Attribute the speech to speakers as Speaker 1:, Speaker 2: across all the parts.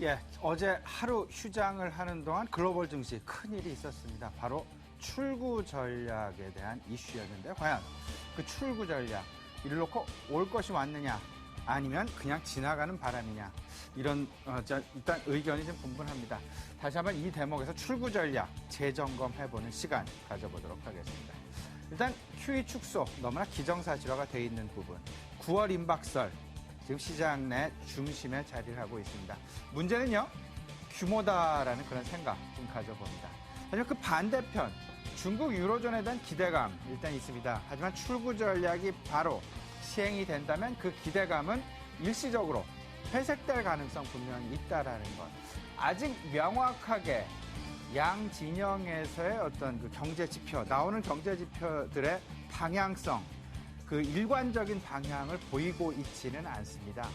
Speaker 1: 예, 어제 하루 휴장을 하는 동안 글로벌 증시 큰일이 있었습니다. 바로 출구 전략에 대한 이슈였는데 과연 그 출구 전략, 이를 놓고 올 것이 왔느냐 아니면 그냥 지나가는 바람이냐, 이런 일단 의견이 좀 분분합니다. 다시 한번 이 대목에서 출구 전략 재점검해보는 시간 가져보도록 하겠습니다. 일단 QE 축소, 너무나 기정사실화가 돼 있는 부분, 9월 임박설 지금 시장 내 중심에 자리를 하고 있습니다. 문제는요, 규모다라는 그런 생각 좀 가져봅니다. 하지만 그 반대편, 중국 유로존에 대한 기대감 일단 있습니다. 하지만 출구 전략이 바로 시행이 된다면 그 기대감은 일시적으로 회색될 가능성 분명히 있다라는 것. 아직 명확하게 양 진영에서의 어떤 그 경제 지표, 나오는 경제 지표들의 방향성, 그 일관적인 방향을 보이고 있지는 않습니다.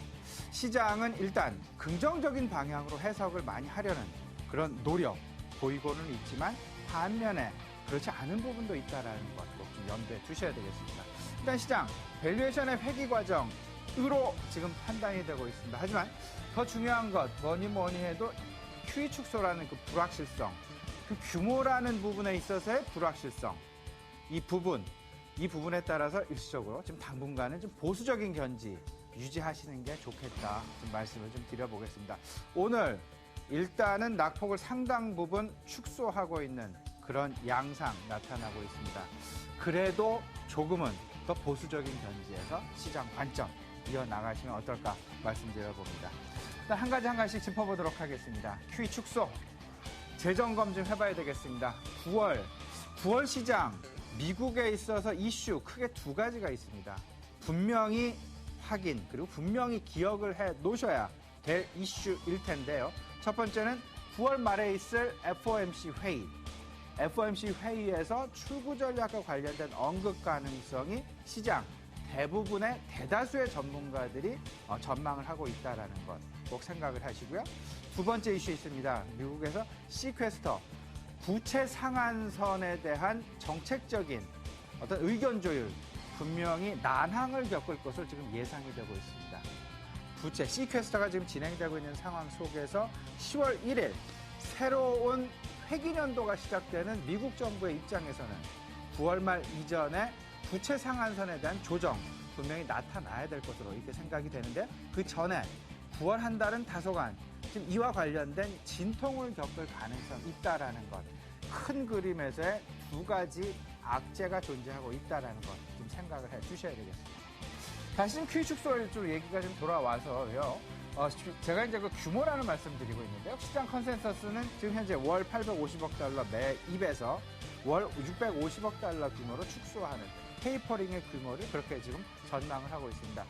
Speaker 1: 시장은 일단 긍정적인 방향으로 해석을 많이 하려는 그런 노력 보이고는 있지만 반면에 그렇지 않은 부분도 있다는 것 꼭 좀 염두에 두셔야 되겠습니다. 일단 시장 밸류에이션의 회귀 과정으로 지금 판단이 되고 있습니다. 하지만 더 중요한 것 뭐니 해도 QE 축소라는 그 불확실성, 그 규모라는 부분에 있어서의 불확실성, 이 부분에 따라서 일시적으로 지금 당분간은 좀 보수적인 견지 유지하시는 게 좋겠다, 좀 말씀을 좀 드려보겠습니다. 오늘 일단은 낙폭을 상당 부분 축소하고 있는 그런 양상 나타나고 있습니다. 그래도 조금은 더 보수적인 견지에서 시장 관점 이어나가시면 어떨까 말씀드려봅니다. 일단 한 가지씩 짚어보도록 하겠습니다. QE 축소 재점검 좀 해봐야 되겠습니다. 9월 시장 미국에 있어서 이슈 크게 두 가지가 있습니다. 분명히 확인, 그리고 분명히 기억을 해 놓으셔야 될 이슈일 텐데요. 첫 번째는 9월 말에 있을 FOMC 회의. FOMC 회의에서 출구 전략과 관련된 언급 가능성이 시장 대부분의 대다수의 전문가들이 전망을 하고 있다는 것 꼭 생각을 하시고요. 두 번째 이슈 있습니다. 미국에서 시퀘스터, 부채 상한선에 대한 정책적인 어떤 의견 조율, 분명히 난항을 겪을 것으로 지금 예상이 되고 있습니다. 부채, 시퀘스터가 지금 진행되고 있는 상황 속에서 10월 1일 새로운 회기년도가 시작되는 미국 정부의 입장에서는 9월 말 이전에 부채 상한선에 대한 조정 분명히 나타나야 될 것으로 이렇게 생각이 되는데, 그 전에 9월 한 달은 다소간 지금 이와 관련된 진통을 겪을 가능성이 있다라는 것, 큰 그림에서의 두 가지 악재가 존재하고 있다라는 것 좀 생각을 해 주셔야 되겠습니다. 다시 좀 QE 축소 쪽 얘기가 좀 돌아와서요. 제가 이제 그 규모라는 말씀드리고 있는데요. 시장 컨센서스는 지금 현재 월 850억 달러 매입에서 월 650억 달러 규모로 축소하는 테이퍼링의 규모를 그렇게 지금 전망을 하고 있습니다.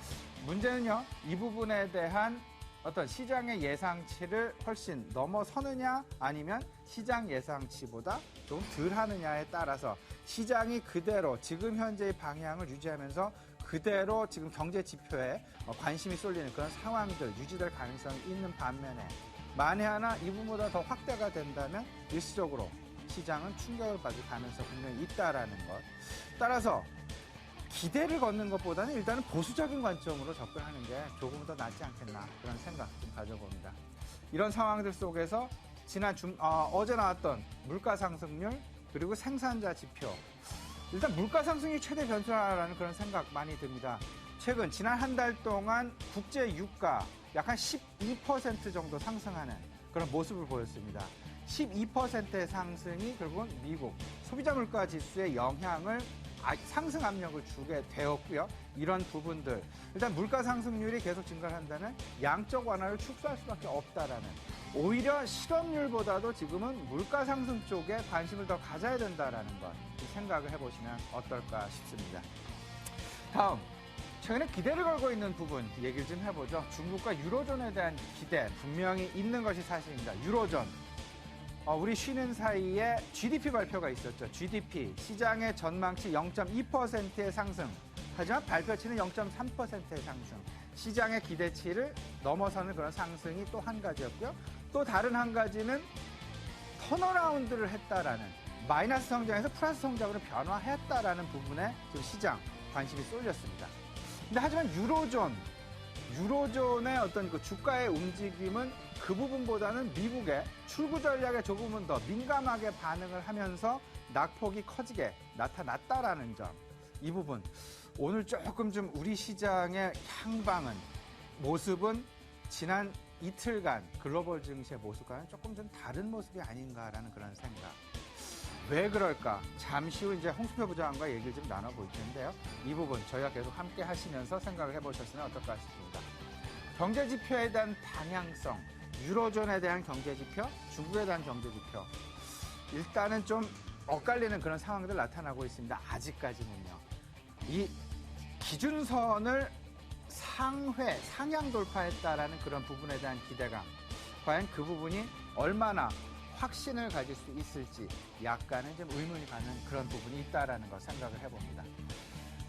Speaker 1: 문제는요, 이 부분에 대한 어떤 시장의 예상치를 훨씬 넘어서느냐 아니면 시장 예상치보다 좀 덜 하느냐에 따라서 시장이 그대로 지금 현재의 방향을 유지하면서 그대로 지금 경제 지표에 관심이 쏠리는 그런 상황들 유지될 가능성이 있는 반면에, 만에 하나 이 부분보다 더 확대가 된다면 일시적으로 시장은 충격을 받을 가능성이 분명히 있다라는 것. 따라서 기대를 걷는 것보다는 일단은 보수적인 관점으로 접근하는 게 조금 더 낫지 않겠나, 그런 생각 좀 가져봅니다. 이런 상황들 속에서 지난 어제 나왔던 물가 상승률 그리고 생산자 지표, 일단 물가 상승이 최대 변수라는 그런 생각 많이 듭니다. 최근 지난 한 달 동안 국제 유가 약 한 12% 정도 상승하는 그런 모습을 보였습니다. 12%의 상승이 결국은 미국 소비자 물가 지수에 영향을, 상승 압력을 주게 되었고요. 이런 부분들, 일단 물가 상승률이 계속 증가를 한다면 양적 완화를 축소할 수밖에 없다라는, 오히려 실업률보다도 지금은 물가 상승 쪽에 관심을 더 가져야 된다라는 것 생각을 해보시면 어떨까 싶습니다. 다음, 최근에 기대를 걸고 있는 부분 얘기를 좀 해보죠. 중국과 유로존에 대한 기대 분명히 있는 것이 사실입니다. 유로존, 우리 쉬는 사이에 GDP 발표가 있었죠. GDP, 시장의 전망치 0.2%의 상승, 하지만 발표치는 0.3%의 상승, 시장의 기대치를 넘어서는 그런 상승이 또 한 가지였고요. 또 다른 한 가지는 턴어라운드를 했다라는, 마이너스 성장에서 플러스 성장으로 변화했다라는 부분에 지금 시장 관심이 쏠렸습니다. 근데 하지만 유로존, 유로존의 어떤 그 주가의 움직임은 그 부분보다는 미국의 출구 전략에 조금은 더 민감하게 반응을 하면서 낙폭이 커지게 나타났다라는 점. 이 부분. 오늘 조금 좀 우리 시장의 향방은, 모습은 지난 이틀간 글로벌 증시의 모습과는 조금 좀 다른 모습이 아닌가라는 그런 생각. 왜 그럴까? 잠시 후 이제 홍수표 부장과 얘기를 좀 나눠볼 텐데요. 이 부분 저희가 계속 함께 하시면서 생각을 해보셨으면 어떨까 싶습니다. 경제지표에 대한 방향성, 유로존에 대한 경제지표, 중국에 대한 경제지표. 일단은 좀 엇갈리는 그런 상황들 나타나고 있습니다. 아직까지는요. 이 기준선을 상향 돌파했다라는 그런 부분에 대한 기대감. 과연 그 부분이 얼마나 확신을 가질 수 있을지 약간은 좀 의문이 가는 그런 부분이 있다라는 걸 생각을 해봅니다.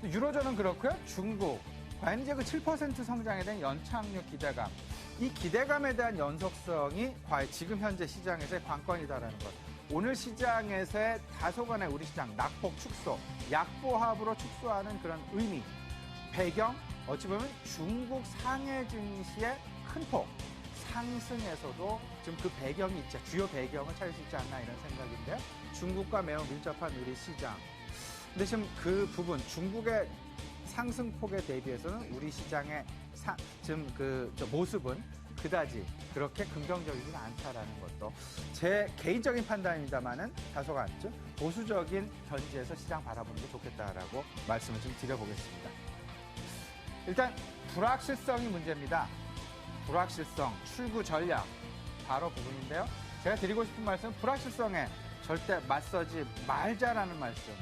Speaker 1: 유로존은 그렇고요. 중국. 과연 이제 그 7% 성장에 대한 연착륙 기대감. 이 기대감에 대한 연속성이 과연 지금 현재 시장에서의 관건이다라는 것. 오늘 시장에서의 다소간의 우리 시장 낙폭 축소, 약보합으로 축소하는 그런 의미, 배경, 어찌 보면 중국 상해 증시의 큰 폭 상승에서도 지금 그 배경이 있죠. 주요 배경을 찾을 수 있지 않나 이런 생각인데요. 중국과 매우 밀접한 우리 시장. 근데 지금 그 부분, 중국의 상승폭에 대비해서는 우리 시장의 지금 모습은 그다지 그렇게 긍정적이지 않다라는 것도 제 개인적인 판단입니다만은 다소간 좀 보수적인 견지에서 시장 바라보는 게 좋겠다라고 말씀을 좀 드려보겠습니다. 일단 불확실성이 문제입니다. 불확실성, 출구 전략 바로 부분인데요. 제가 드리고 싶은 말씀은 불확실성에 절대 맞서지 말자라는 말씀.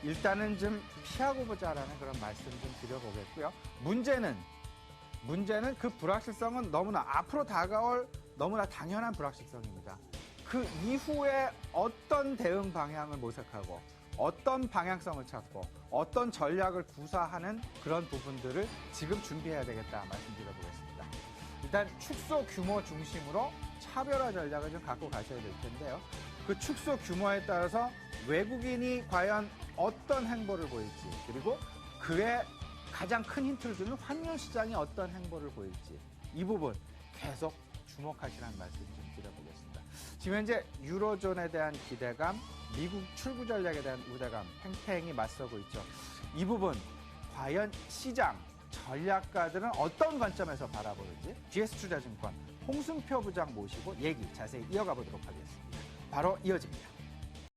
Speaker 1: 일단은 좀 피하고 보자라는 그런 말씀 좀 드려보겠고요. 문제는 그 불확실성은 너무나 앞으로 다가올 너무나 당연한 불확실성입니다. 그 이후에 어떤 대응 방향을 모색하고 어떤 방향성을 찾고 어떤 전략을 구사하는 그런 부분들을 지금 준비해야 되겠다 말씀드려보겠습니다. 일단 축소 규모 중심으로 차별화 전략을 좀 갖고 가셔야 될 텐데요. 그 축소 규모에 따라서 외국인이 과연 어떤 행보를 보일지, 그리고 그의 가장 큰 힌트를 주는 환율 시장이 어떤 행보를 보일지, 이 부분 계속 주목하시라는 말씀 좀 드려보겠습니다. 지금 현재 유로존에 대한 기대감, 미국 출구 전략에 대한 우대감 팽팽히 맞서고 있죠. 이 부분 과연 시장 전략가들은 어떤 관점에서 바라보는지 GS투자증권 홍순표 부장 모시고 얘기 자세히 이어가 보도록 하겠습니다. 바로 이어집니다.